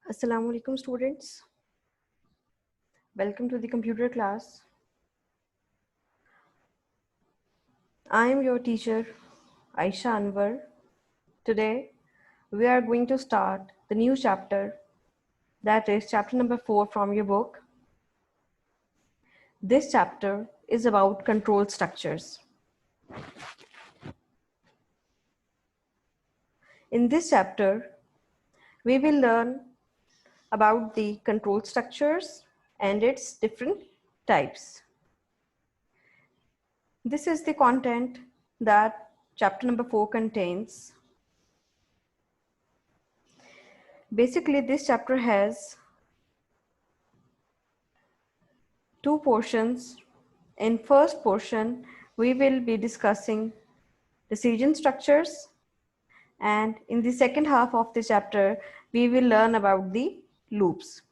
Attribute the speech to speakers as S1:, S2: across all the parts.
S1: Assalamu alaikum students. Welcome to the computer class. I am your teacher Aisha Anwar. Today we are going to start the new chapter, that is chapter number 4 from your book. This chapter is about control structures. In this chapter we will learn about the control structures and its different types. This is the content that chapter number 4 contains. Basically, this chapter has two portions. In first portion, we will be discussing decision structures, and in the second half of the chapter, we will learn about the loops.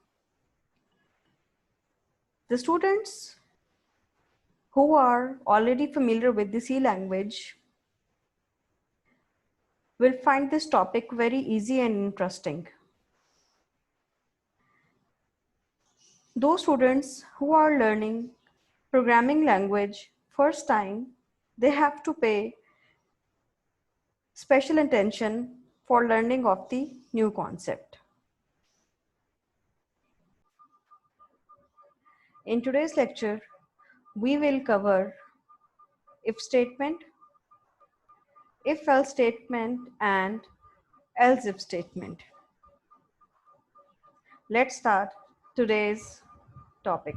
S1: The students who are already familiar with the C language will find this topic very easy and interesting. Those students who are learning programming language first time, they have to pay special attention for learning of the new concept. In today's lecture, we will cover if statement, if else statement, and else if statement. Let's start today's topic.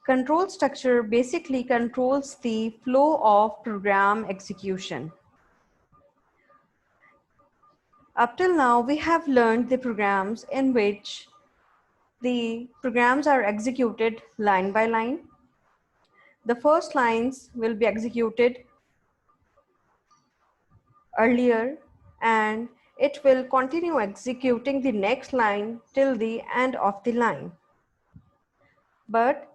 S1: Control structure basically controls the flow of program execution. Up till now, we have learned the programs in which the programs are executed line by line. The first lines will be executed earlier and it will continue executing the next line till the end of the line. But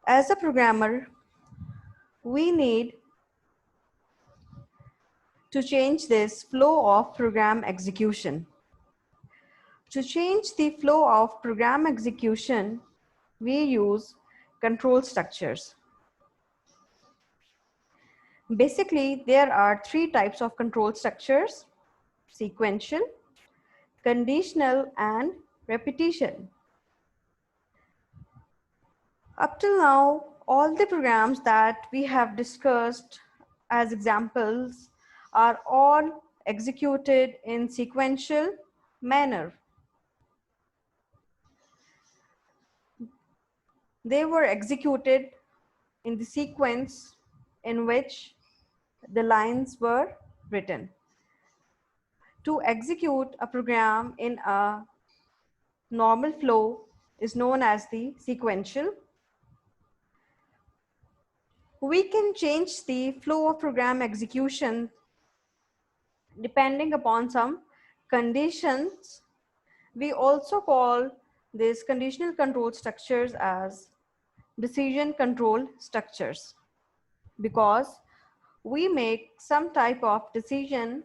S1: as a programmer, we need to change this flow of program execution. To change the flow of program execution, we use control structures. Basically, there are three types of control structures: sequential, conditional, and repetition. Up till now, all the programs that we have discussed as examples are all executed in sequential manner. They were executed in the sequence in which the lines were written. To execute a program in a normal flow is known as the sequential. We can change the flow of program execution depending upon some conditions. We also call these conditional control structures as decision control structures because we make some type of decision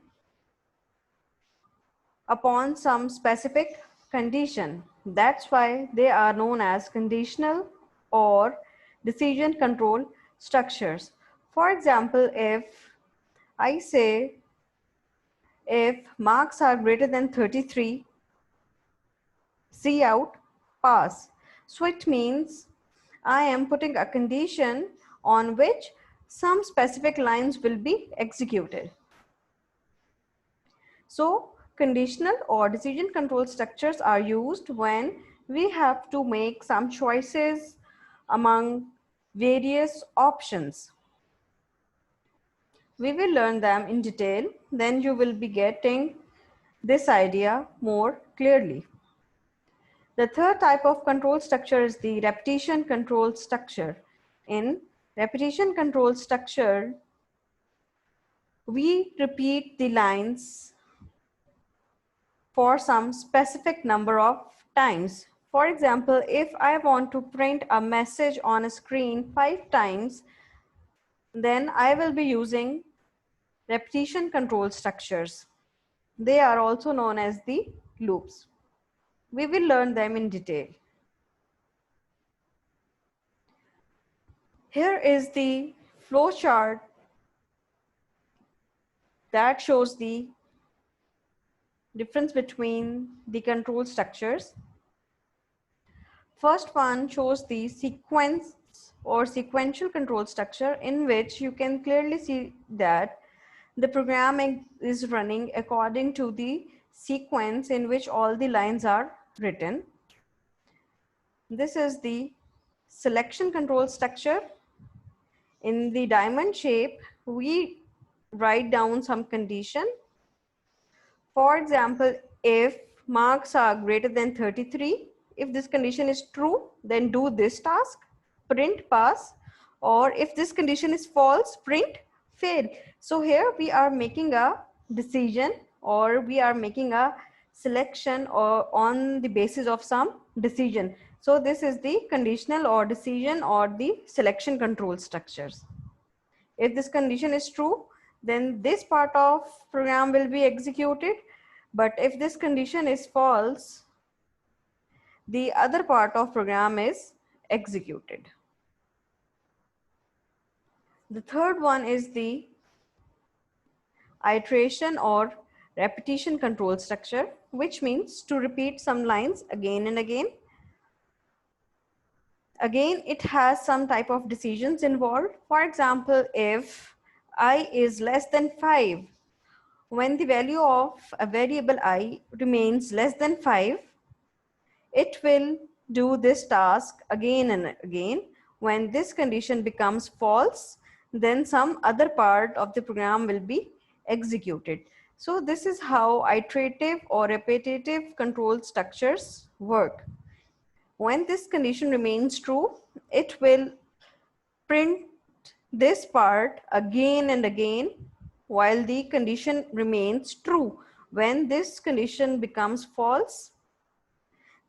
S1: upon some specific condition. That's why they are known as conditional or decision control structures. For example, if I say if marks are greater than 33, see out, pass. So it means I am putting a condition on which some specific lines will be executed. So conditional or decision control structures are used when we have to make some choices among various options. We will learn them in detail, then you will be getting this idea more clearly. The third type of control structure is the repetition control structure. In repetition control structure, we repeat the lines for some specific number of times. For example, if I want to print a message on a screen 5 times, then I will be using repetition control structures. They are also known as the loops. We will learn them in detail. Here is the flow chart that shows the difference between the control structures. First one shows the sequence or sequential control structure, in which you can clearly see that the program is running according to the sequence in which all the lines are written. This is the selection control structure. In the diamond shape, we write down some condition. For example, if marks are greater than 33, if this condition is true, then do this task, print pass, or if this condition is false, print fail. So here we are making a decision, or we are making a selection or on the basis of some decision. So this is the conditional or decision or the selection control structures. If this condition is true, then this part of program will be executed. But if this condition is false, the other part of program is executed. The third one is the iteration or repetition control structure, which means to repeat some lines again and again. Again, it has some type of decisions involved. For example, if I is less than 5, when the value of a variable I remains less than 5, it will do this task again and again. When this condition becomes false, then some other part of the program will be executed. So this is how iterative or repetitive control structures work. When this condition remains true, it will print this part again and again while the condition remains true. When this condition becomes false,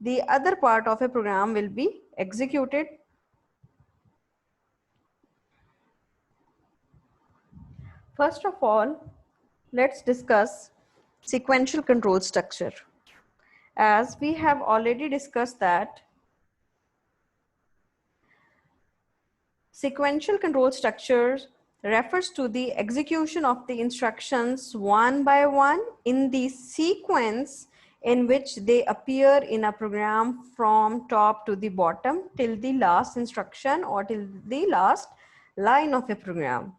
S1: the other part of a program will be executed. First of all, let's discuss sequential control structure. As we have already discussed that sequential control structure refers to the execution of the instructions one by one in the sequence in which they appear in a program from top to the bottom till the last instruction or till the last line of a program.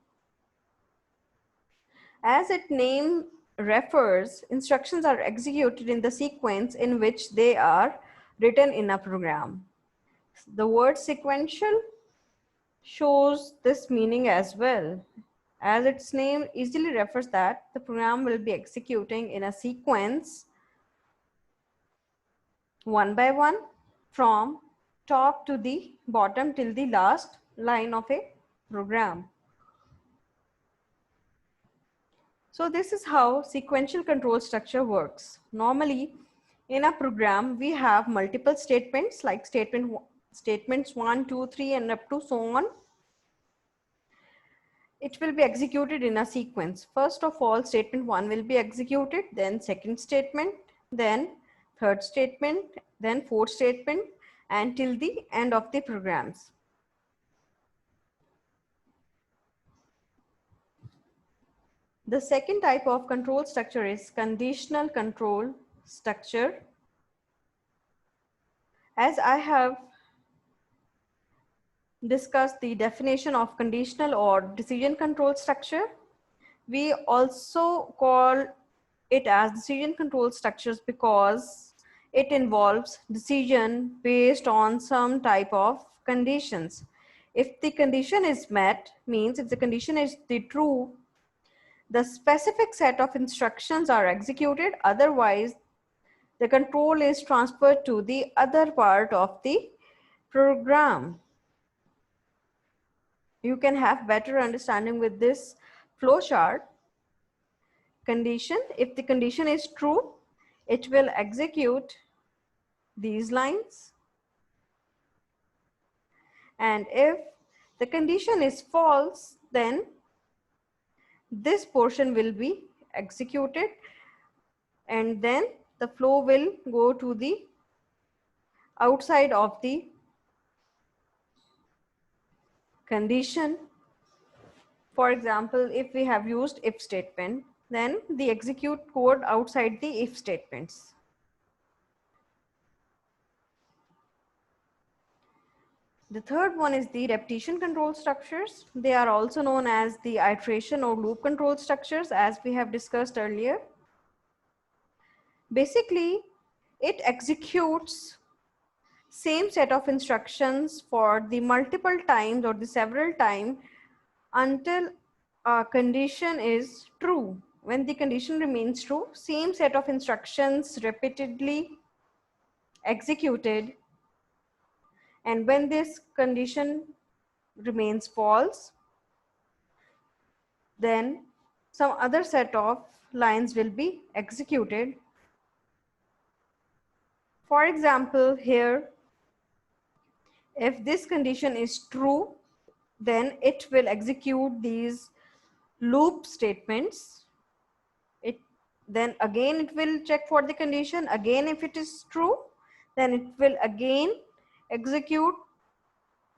S1: As its name refers, instructions are executed in the sequence in which they are written in a program. The word sequential shows this meaning as well, as its name easily refers that the program will be executing in a sequence one by one from top to the bottom till the last line of a program. So this is how sequential control structure works. Normally in a program we have multiple statements like statements 1, 2, 3 and up to so on. It will be executed in a sequence. First of all, statement 1 will be executed, then second statement, then third statement, then fourth statement, until the end of the programs. The second type of control structure is conditional control structure. As I have discussed the definition of conditional or decision control structure, we also call it as decision control structures because it involves decision based on some type of conditions. If the condition is met, means if the condition is the true, the specific set of instructions are executed. Otherwise, the control is transferred to the other part of the program. You can have better understanding with this flow chart. Condition, if the condition is true, it will execute these lines, and if the condition is false, then this portion will be executed. and then the flow will go to the outside of the condition. For example, if we have used if statement, then the execute code outside the if statements. The third one is the repetition control structures. They are also known as the iteration or loop control structures, as we have discussed earlier. Basically, it executes same set of instructions for the multiple times or the several times until a condition is true. When the condition remains true, same set of instructions repeatedly executed, and when this condition remains false, then some other set of lines will be executed. For example, here, if this condition is true, then it will execute these loop statements. Then again it will check for the condition. Again, if it is true, then it will again execute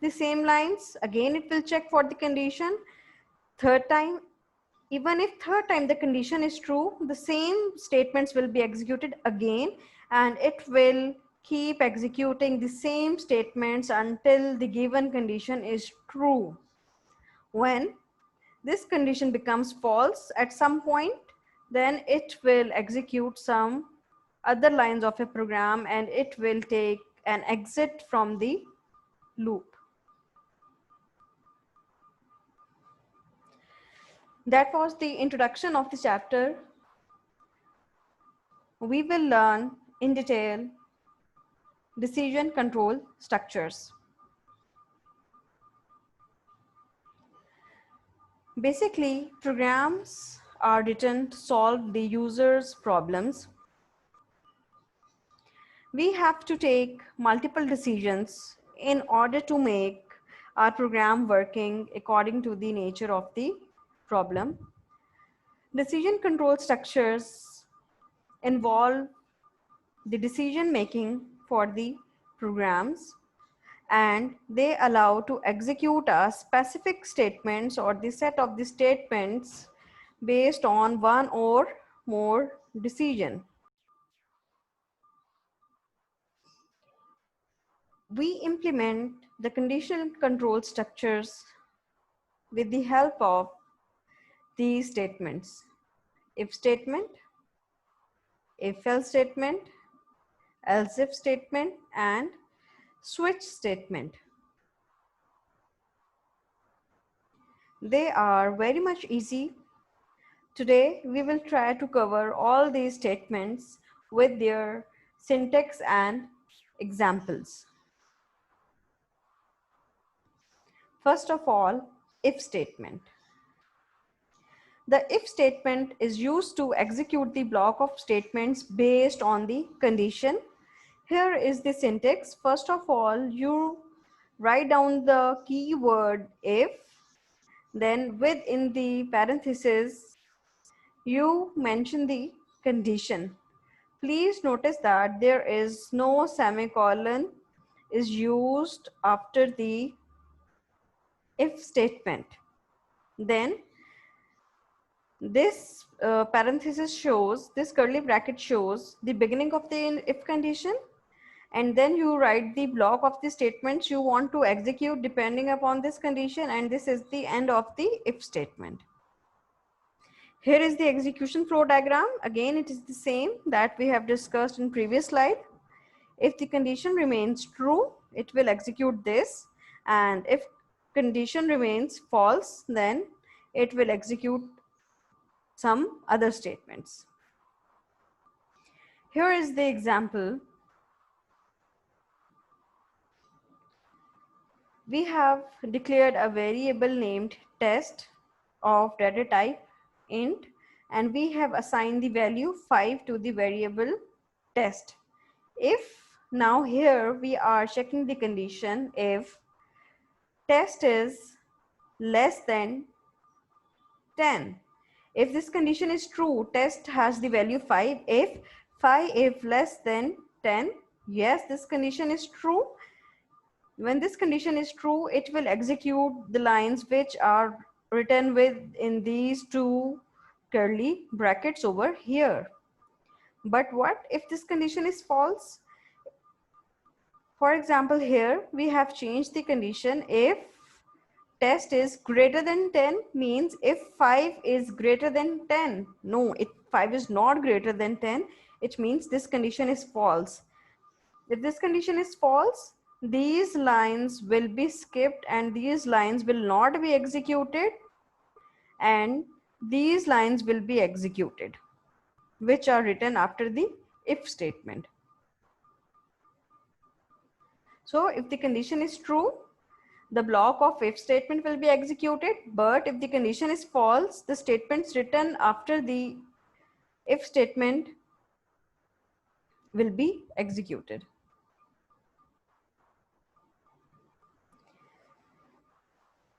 S1: the same lines. Again, it will check for the condition. Third time, even if third time the condition is true, the same statements will be executed again, and it will keep executing the same statements until the given condition is true. When this condition becomes false at some point, then it will execute some other lines of a program and it will take an exit from the loop. That was the introduction of the chapter. We will learn in detail decision control structures. Basically, programs are written to solve the user's problems. We have to take multiple decisions in order to make our program working according to the nature of the problem. Decision control structures involve the decision making for the programs, and they allow to execute a specific statements or the set of the statements based on one or more decision. We implement the conditional control structures with the help of these statements: if statement, if else statement, else if statement, and switch statement. They are very much easy. Today we will try to cover all these statements with their syntax and examples. First of all, if statement. The if statement is used to execute the block of statements based on the condition. Here is the syntax. First of all, you write down the keyword if, then within the parenthesis, you mention the condition. Please notice that there is no semicolon is used after the if statement. Then this parenthesis shows, this curly bracket shows the beginning of the if condition, and then you write the block of the statements you want to execute depending upon this condition, and this is the end of the if statement. Here is the execution flow diagram. Again, it is the same that we have discussed in previous slide. If the condition remains true, it will execute this, and if condition remains false, then it will execute some other statements. Here is the example. We have declared a variable named test of data type int, and we have assigned the value 5 to the variable test. If now here we are checking the condition, if test is less than 10, If this condition is true, test has the value 5. If 5 is less than 10, yes, this condition is true. When this condition is true, it will execute the lines which are written in these two curly brackets over here. But what if this condition is false? For example, here we have changed the condition. If test is greater than 10 means if 5 is greater than 10. No, 5 is not greater than 10. It means this condition is false. If this condition is false, these lines will be skipped and these lines will not be executed, and these lines will be executed, which are written after the if statement. So if the condition is true, the block of if statement will be executed, but if the condition is false, the statements written after the if statement will be executed.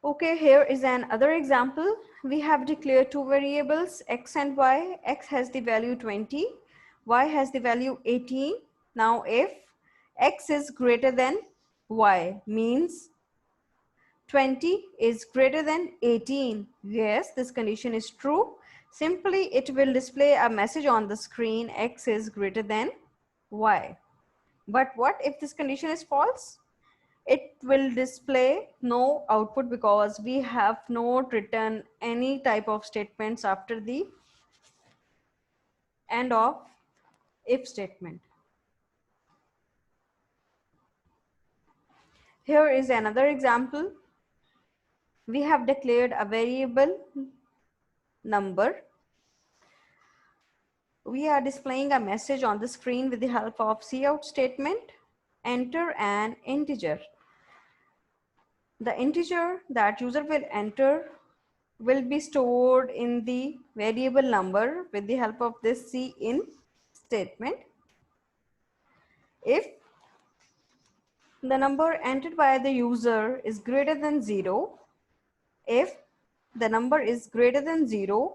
S1: Okay, here is another example. We have declared two variables, x and y. X has the value 20, y has the value 18. Now if x is greater than y means 20 is greater than 18. Yes, this condition is true. Simply it will display a message on the screen, x is greater than y. But what if this condition is false? It will display no output because we have not written any type of statements after the end of if statement. Here is another example. We have declared a variable number. We are displaying a message on the screen with the help of cout statement. Enter an integer. The integer that user will enter will be stored in the variable number with the help of this cin statement. If the number entered by the user is greater than 0, if the number is greater than 0,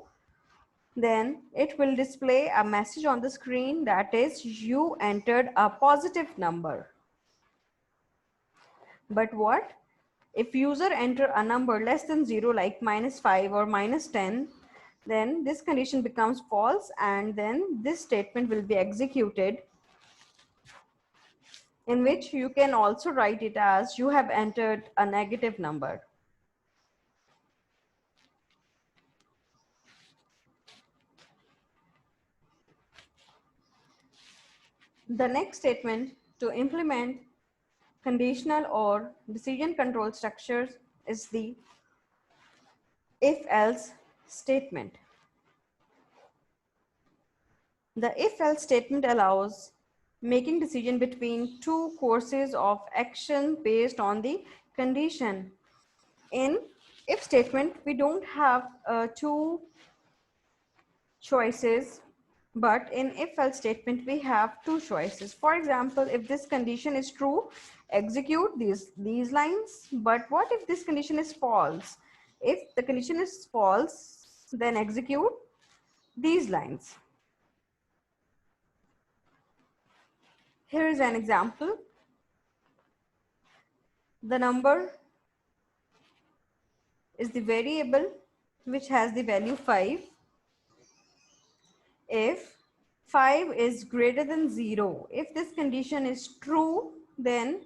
S1: then it will display a message on the screen that is you entered a positive number. But what if user enter a number less than 0 like -5 or -10, then this condition becomes false and then this statement will be executed, in which you can also write it as you have entered a negative number. The next statement to implement conditional or decision control structures is the if-else statement. The if-else statement allows making decision between two courses of action based on the condition. In if statement, we don't have two choices, but in if-else statement, we have two choices. For example, if this condition is true, execute these lines. But what if this condition is false? If the condition is false, then execute these lines. Here is an example. The number is the variable which has the value 5. If 5 is greater than 0, if this condition is true, then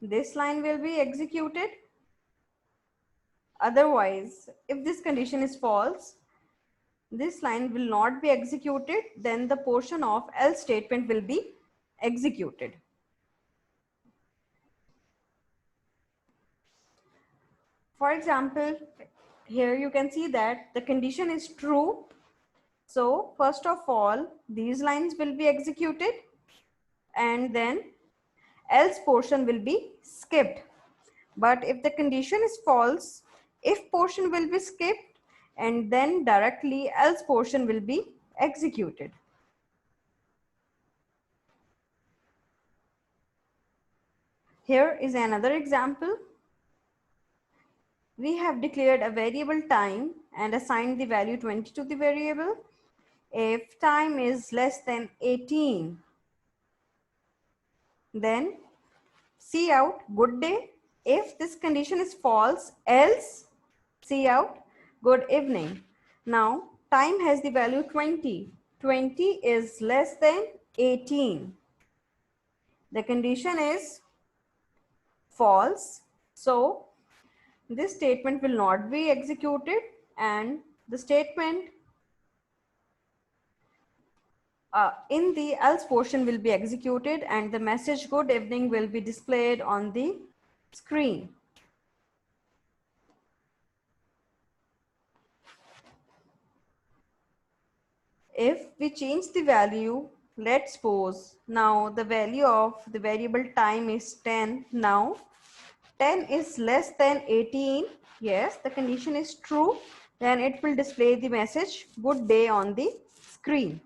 S1: this line will be executed. Otherwise, if this condition is false, this line will not be executed, then the portion of else statement will be executed. For example, here you can see that the condition is true. So first of all, these lines will be executed and then else portion will be skipped. But if the condition is false, if portion will be skipped and then directly else portion will be executed. Here is another example. We have declared a variable time and assigned the value 20 to the variable. If time is less than 18, then see out good day. If this condition is false, else see out good evening. Now time has the value 20. 20 is less than 18. The condition is false. So this statement will not be executed, and the statement in the else portion will be executed, and the message good evening will be displayed on the screen. If we change the value, let's suppose now the value of the variable time is 10. Now 10 is less than 18. Yes, the condition is true. Then it will display the message good day on the screen.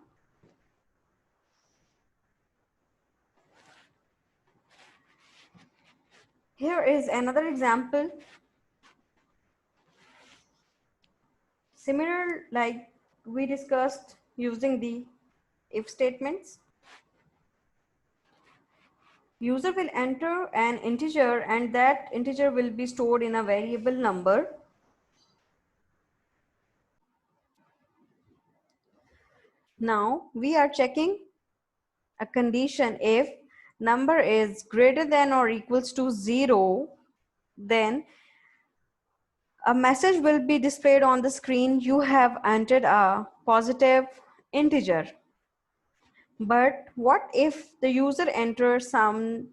S1: Here is another example. Similar like we discussed using the if statements. User will enter an integer and that integer will be stored in a variable number. Now we are checking a condition. If number is greater than or equals to 0, then a message will be displayed on the screen. You have entered a positive integer. But what if the user enters some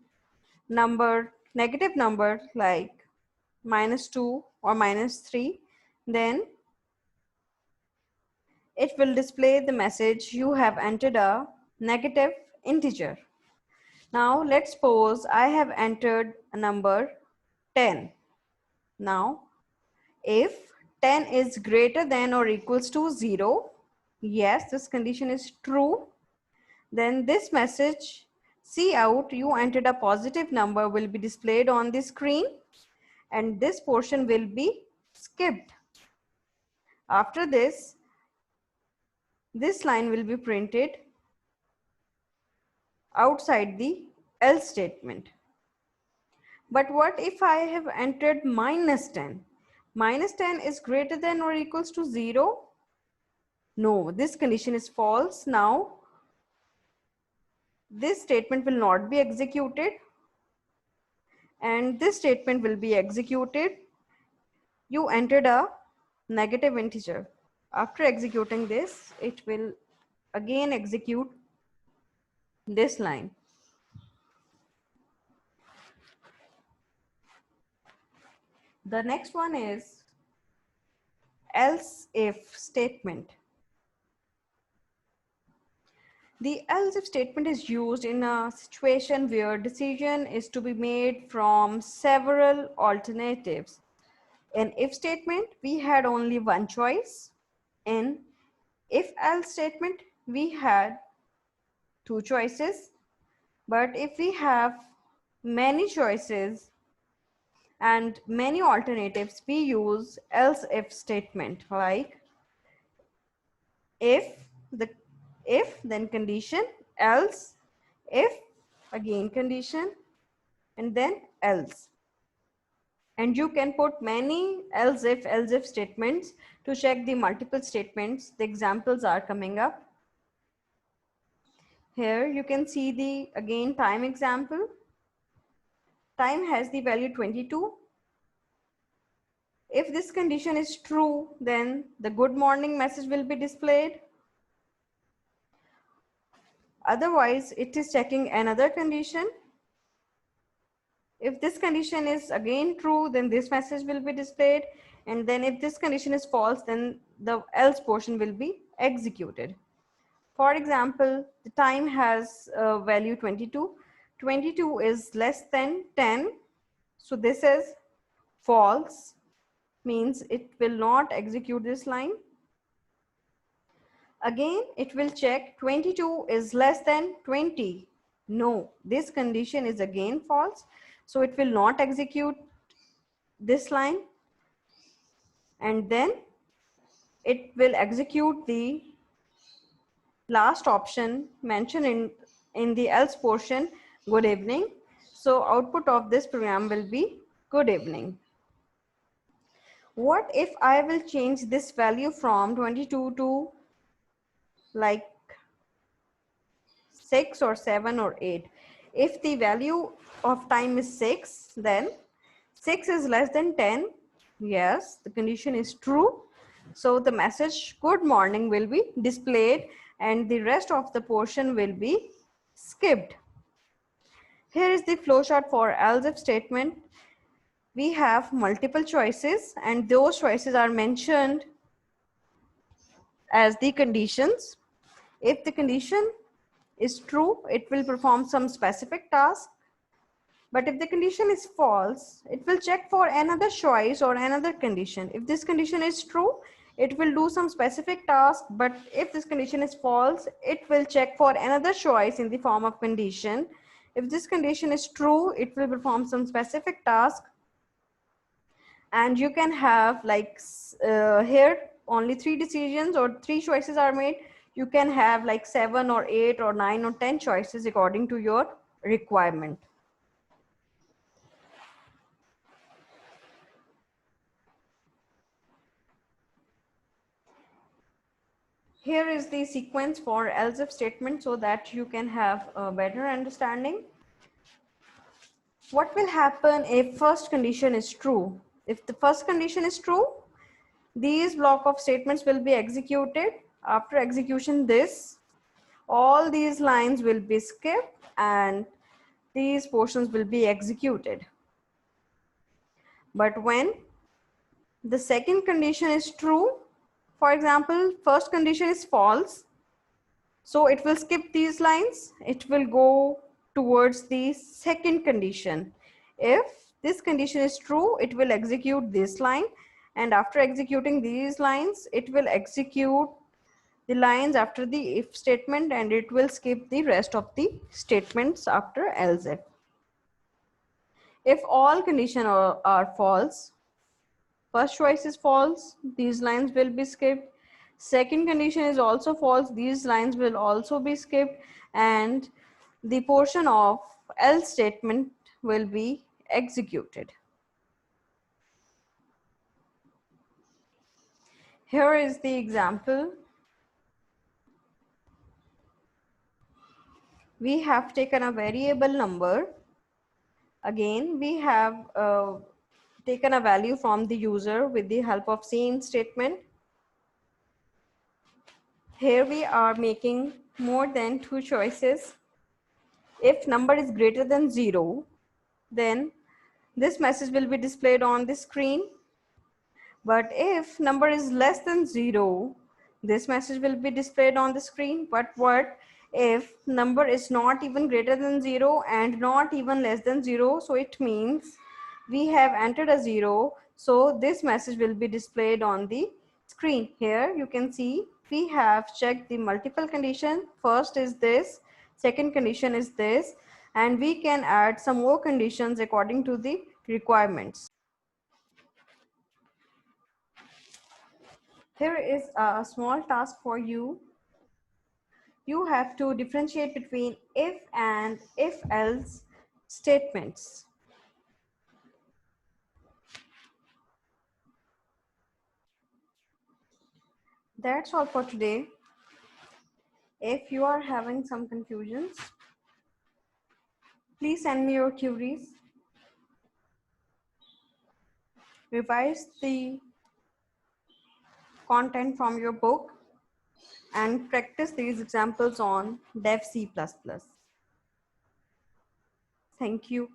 S1: number, negative number like -2 or -3, then it will display the message you have entered a negative integer. Now let's suppose I have entered a number 10. Now if 10 is greater than or equals to 0, yes, this condition is true, then this message see out you entered a positive number will be displayed on the screen, and this portion will be skipped. After this line will be printed outside the else statement. But what if I have entered -10? -10 is greater than or equals to 0? No, this condition is false. Now this statement will not be executed, and this statement will be executed. You entered a negative integer. After executing this, it will again execute this line. The next one is else if statement. The else if statement is used in a situation where decision is to be made from several alternatives. In if statement, we had only one choice. In if else statement, we had two choices. But if we have many choices and many alternatives, we use else if statement, like if the if then condition, else if again condition, and then else. And you can put many else if statements to check the multiple statements. The examples are coming up. Here you can see the again time example. Time has the value 22. If this condition is true, then the good morning message will be displayed. Otherwise, it is checking another condition. If this condition is again true, then this message will be displayed. And then if this condition is false, then the else portion will be executed. For example, the time has value 22. 22 is less than 10. So this is false, means it will not execute this line. Again, it will check 22 is less than 20. No, this condition is again false. So it will not execute this line. and then it will execute the last option mentioned in the else portion, good evening. So output of this program will be good evening. What if I will change this value from 22 to like 6 or 7 or 8? If the value of time is 6, then 6 is less than 10. Yes, the condition is true. So the message good morning will be displayed and the rest of the portion will be skipped. Here is the flowchart for else if statement. We have multiple choices and those choices are mentioned as the conditions. If the condition is true, it will perform some specific task. But if the condition is false, it will check for another choice or another condition. If this condition is true, it will do some specific task. But if this condition is false, it will check for another choice in the form of condition. If this condition is true, it will perform some specific task. And you can have like here only 3 decisions or 3 choices are made. You can have like 7 or 8 or 9 or 10 choices according to your requirement. Here is the sequence for else if statement so that you can have a better understanding. What will happen if first condition is true? If the first condition is true, these block of statements will be executed. After execution, all these lines will be skipped and these portions will be executed. But when the second condition is true, for example, first condition is false, so it will skip these lines. It will go towards the second condition. If this condition is true, it will execute this line, and after executing these lines, it will execute the lines after the if statement and it will skip the rest of the statements after else if. If all conditions are false, first choice is false, these lines will be skipped. Second condition is also false, these lines will also be skipped, and the portion of else statement will be executed. Here is the example. We have taken a variable number. Again, we have taken a value from the user with the help of cin statement. Here we are making more than 2 choices. If number is greater than 0, then this message will be displayed on the screen. But if number is less than 0, this message will be displayed on the screen. But what if number is not even greater than 0 and not even less than 0? So it means we have entered a 0. So this message will be displayed on the screen. Here you can see we have checked the multiple condition. First is this, second condition is this, and we can add some more conditions according to the requirements. Here is a small task for you. You have to differentiate between if and if else statements. That's all for today. If you are having some confusions, please send me your queries. Revise the content from your book and practice these examples on Dev C++. Thank you.